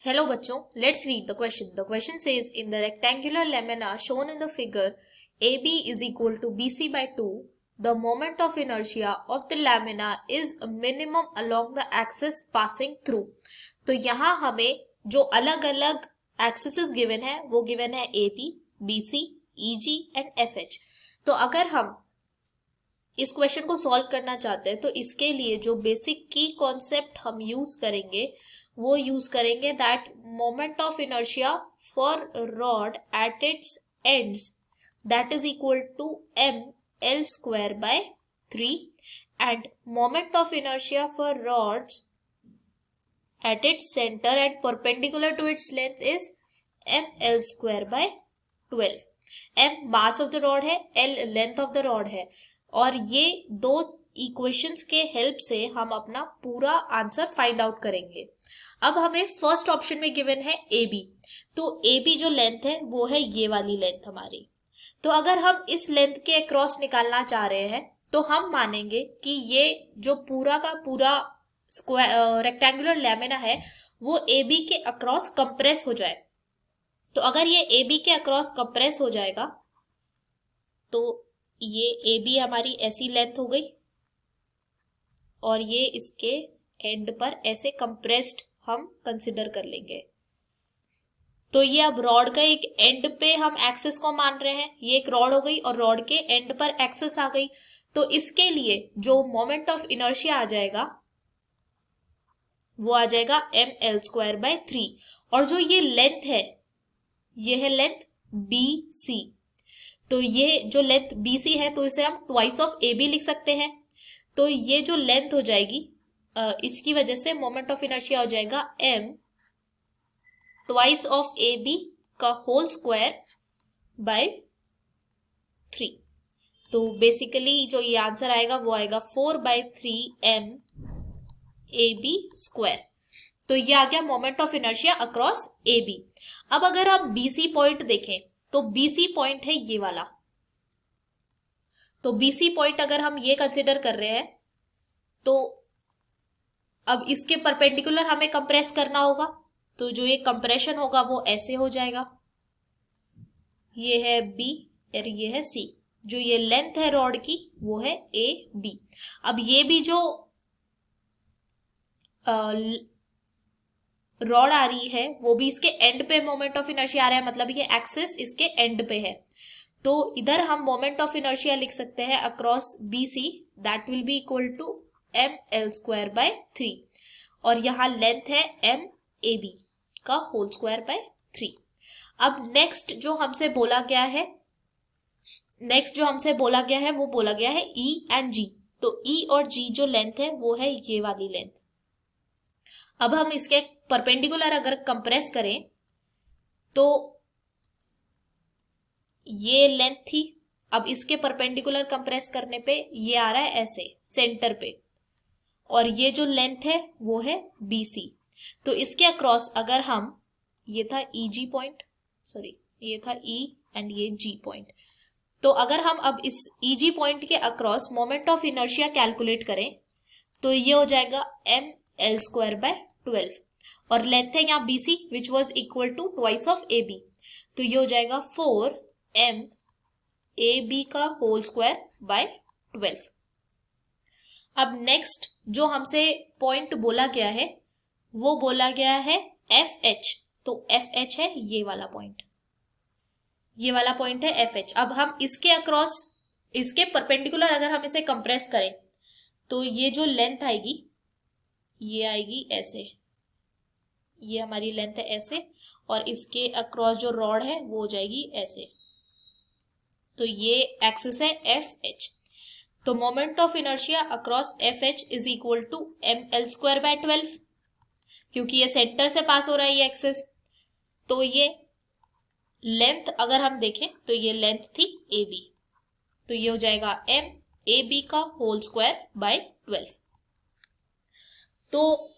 Hello बच्चों, let's read the question. The question says in the rectangular lamina shown in the figure AB is equal to BC by 2. The moment of inertia of the lamina is a minimum along the axis passing through. तो यहाँ हमें जो अलग अलग axis given है वो given है AB, BC, EG and FH. तो अगर हम इस क्वेश्चन को सॉल्व करना चाहते हैं तो इसके लिए जो बेसिक की कॉन्सेप्ट हम यूज करेंगे वो यूज करेंगे that moment of inertia for rod at its ends that is equal to m l square by 3 and moment of inertia for rods at its center and perpendicular to its length is m l square by 12. m mass of the rod है, l length of the rod है और ये दो equations के help से हम अपना पूरा आंसर फाइंड आउट करेंगे. अब हमें फर्स्ट ऑप्शन में गिवन है ए बी. तो ए बी जो लेंथ है वो है ये वाली लेंथ हमारी. तो अगर हम इस लेंथ के अक्रॉस निकालना चाह रहे हैं तो हम मानेंगे कि ये जो पूरा का पूरा स्क्वायर रेक्टेंगुलर लैमिना है वो ए बी के अक्रॉस कंप्रेस हो जाए. तो अगर ये ए बी के अक्रॉस कंप्रेस हो जाएगा तो ये ए बी हमारी ऐसी लेंथ हो गई और ये इसके एंड पर ऐसे कंप्रेस्ड हम कंसिडर कर लेंगे. तो ये अब रॉड का एक एंड पे हम एक्सिस को मान रहे हैं. ये एक रॉड हो गई और रॉड के एंड पर एक्सिस आ गई. तो इसके लिए जो मोमेंट ऑफ इनर्शिया आ जाएगा वो आ जाएगा m l स्क्वायर बाय 3. और जो ये लेंथ है ये है लेंथ BC. तो ये जो लेंथ BC है तो इसे हम ट्वाइस ऑफ AB लिख सकते हैं. तो ये जो लेंथ हो जाएगी इसकी वजह से मोमेंट ऑफ इनर्शिया हो जाएगा m ट्वाइस ऑफ AB का होल स्क्वायर बाय 3. तो बेसिकली जो ये आंसर आएगा वो आएगा 4/3m AB स्क्वायर. तो ये आ गया moment of inertia across AB. अब अगर हम BC पॉइंट देखें तो BC पॉइंट है ये वाला. तो BC पॉइंट अगर हम ये कंसिडर कर रहे हैं तो अब इसके परपेंडिकुलर हमें कंप्रेस करना होगा. तो जो ये कंप्रेशन होगा वो ऐसे हो जाएगा. ये है B और ये है C. जो ये लेंथ है रॉड की वो है AB. अब ये भी जो रॉड आ रही है वो भी इसके एंड पे मोमेंट ऑफ इनर्शिया आ रहा है, मतलब ये एक्सिस इसके एंड पे है. तो इधर हम मोमेंट ऑफ इनर्शिया लिख सकते हैं across BC that will be equal to m l square by 3 और यहाँ लेंथ है m AB का होल स्क्वायर बाय 3. अब नेक्स्ट जो हमसे बोला गया है वो बोला गया है E एंड G. तो E और G जो लेंथ है वो है ये वाली लेंथ. अब हम इसके परपेंडिकुलर अगर कंप्रेस करें तो ये लेंथ थी. अब इसके परपेंडिकुलर कंप्रेस करने पे ये आ रहा है ऐसे सेंटर पे और ये जो लेंथ है वो है BC. तो इसके अक्रॉस अगर हम ये था EG पॉइंट, सॉरी ये था E एंड ये G पॉइंट. तो अगर हम अब इस EG पॉइंट के across moment of inertia calculate करें तो ये हो जाएगा m l स्क्वायर बाय 12 और लेंथ है यहाँ BC which was equal to twice of AB. तो ये हो जाएगा 4m AB का होल स्क्वायर बाय 12. अब नेक्स्ट जो हमसे पॉइंट बोला गया है वो बोला गया है FH. तो FH है ये वाला पॉइंट, ये वाला पॉइंट है FH. अब हम इसके अक्रॉस इसके परपेंडिकुलर अगर हम इसे कंप्रेस करें तो ये जो लेंथ आएगी ये आएगी ऐसे, ये हमारी लेंथ है ऐसे और इसके अक्रॉस जो रॉड है वो हो जाएगी ऐसे. तो ये एक्सिस है FH. तो moment of inertia across FH is equal to m l square by 12 क्योंकि ये सेंटर से पास हो रहा है ये एक्सिस. तो ये लेंथ अगर हम देखें तो ये लेंथ थी AB. तो ये हो जाएगा m AB का होल स्क्वायर बाय 12. तो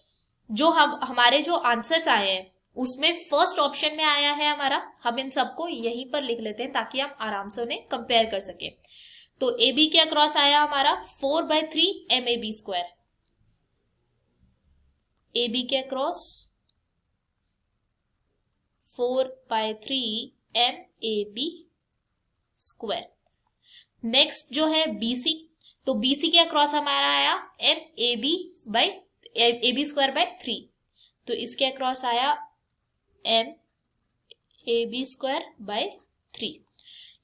जो हमारे जो आंसर्स आए हैं उसमें फर्स्ट ऑप्शन में आया है हमारा. हम इन सबको यहीं पर लिख लेते हैं ताकि हम आराम से उन्हें कंपेयर कर सके. तो AB के अक्रॉस आया हमारा 4/3 MAB स्क्वायर. AB के अक्रॉस 4/3 MAB स्क्वायर। नेक्स्ट जो है BC, तो BC के अक्रॉस हमारा आया AB स्क्वायर बाय 3, तो इसके अक्रॉस आया MAB स्क्वायर बाय 3।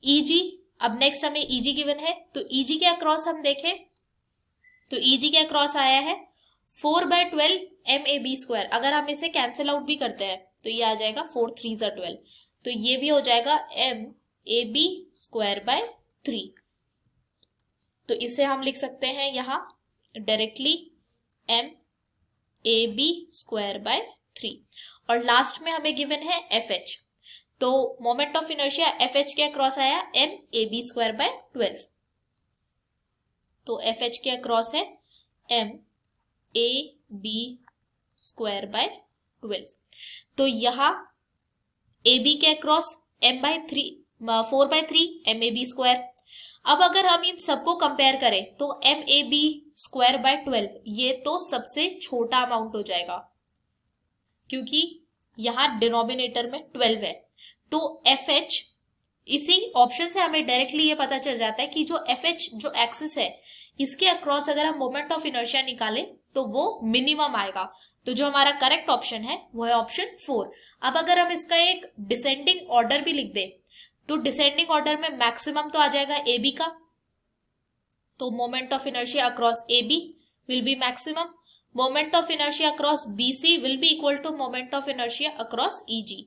EG, अब नेक्स्ट हमें EG गिवन है, तो EG के अक्रॉस हम देखें तो EG के अक्रॉस आया है 4/12 MAB स्क्वायर। अगर हम इसे कैंसिल आउट भी करते हैं तो ये आ जाएगा 4 3 12, तो ये भी हो जाएगा MAB स्क्वायर बाय 3। तो इसे हम लिख सकते हैं यहाँ डायरेक्टली MAB स्क्वायर बाय 3। और लास्ट में हमें गिवन है FH, तो मोमेंट ऑफ इनर्शिया FH के अक्रॉस आया MAB स्क्वायर बाय 12, तो FH के अक्रॉस है MAB स्क्वायर बाय 12। तो यहाँ AB के अक्रॉस 4/3 MAB स्क्वायर। अब अगर हम इन सबको कंपेयर करें तो MAB स्क्वायर बाय 12 ये तो सबसे छोटा अमाउंट हो जाएगा, क्योंकि यहाँ डिनोमिनेटर में 12 है। तो FH, इसी ऑप्शन से हमें डायरेक्टली ये पता चल जाता है कि जो FH जो एक्सिस है इसके अक्रॉस अगर हम मोमेंट ऑफ इनर्शिया निकालें तो वो मिनिमम आएगा। तो जो हमारा करेक्ट ऑप्शन है वो है ऑप्शन 4। अब अगर हम इसका एक डिसेंडिंग ऑर्डर भी लिख दें तो डिसेंडिंग ऑर्डर में मैक्सिमम तो आ जाएगा AB का, तो moment of inertia across AB will be maximum, moment of inertia across BC will be equal to moment of inertia across EG,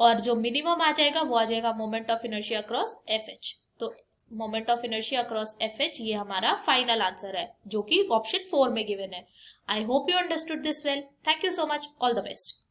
और जो मिनिमम आ जाएगा वो आ जाएगा moment of inertia across FH। तो moment of inertia across FH ये हमारा फाइनल आंसर है, जो कि ऑप्शन 4 में गिवन है। I hope you understood this well. Thank you so much, all the best.